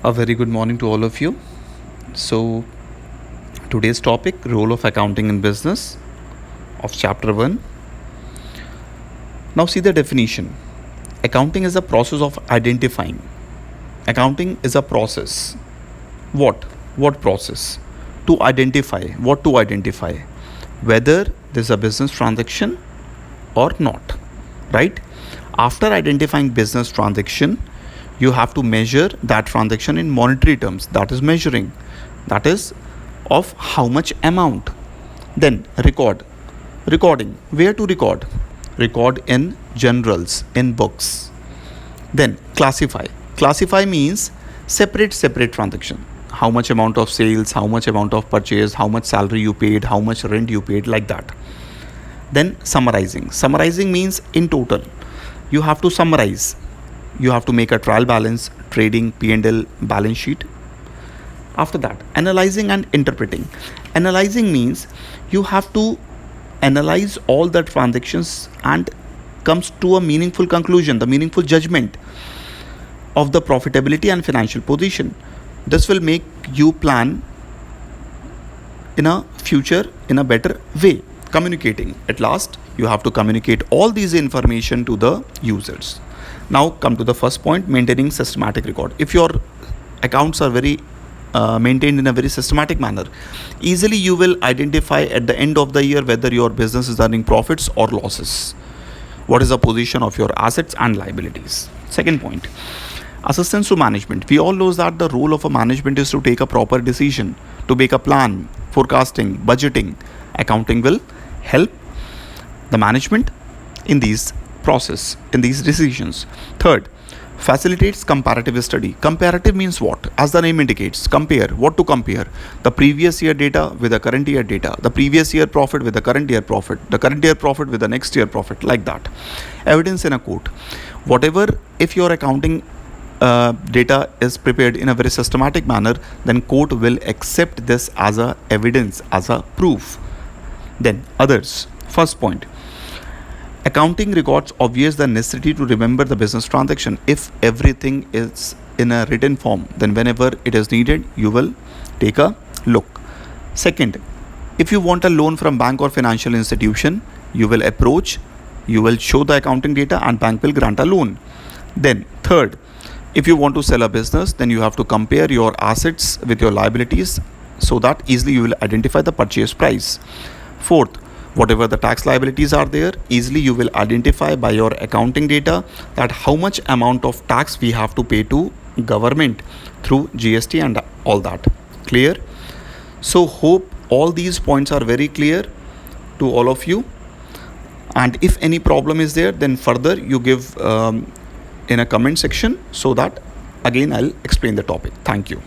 A very good morning to all of you. So, today's topic, role of accounting in business, of chapter 1. Now, see the definition. Accounting is a process of identifying. Accounting is a process. What? What process? To identify. What to identify? Whether there's a business transaction or not. Right? After identifying business transaction, you have to measure that transaction in monetary terms. That is measuring. That is of how much amount. Then recording. Where to record? Record in journals, in books. Then classify means separate transaction. How much amount of sales, how much amount of purchase, how much salary you paid, how much rent you paid, like that. Then summarizing means in total you have to summarize. You have to make a trial balance, trading, P&L, balance sheet. After that, analyzing and interpreting. Analyzing means you have to analyze all the transactions and comes to a meaningful conclusion, the meaningful judgment of the profitability and financial position. This will make you plan in a future in a better way. Communicating. At last, you have to communicate all these information to the users. Now come to the first point, maintaining systematic record. If your accounts are very maintained in a very systematic manner, easily you will identify at the end of the year whether your business is earning profits or losses. What is the position of your assets and liabilities? Second point, assistance to management. We all know that the role of a management is to take a proper decision, to make a plan, forecasting, budgeting. Accounting will help the management in these process, in these decisions. Third, facilitates comparative study. Comparative means what? As the name indicates, compare. What to compare? The previous year data with the current year data, the previous year profit with the current year profit, the current year profit with the next year profit, like that. Evidence in a court. Whatever, if your accounting data is prepared in a very systematic manner, then court will accept this as a evidence, as a proof. Then others. First point, accounting records obviate the necessity to remember the business transaction. If everything is in a written form, then whenever it is needed, you will take a look. Second, if you want a loan from bank or financial institution, you will approach, you will show the accounting data and bank will grant a loan. Then third, if you want to sell a business, then you have to compare your assets with your liabilities so that easily you will identify the purchase price. Fourth, whatever the tax liabilities are there, easily you will identify by your accounting data that how much amount of tax we have to pay to government through GST and all that. Clear? So hope all these points are very clear to all of you. And if any problem is there, then further you give in a comment section so that again I'll explain the topic. Thank you.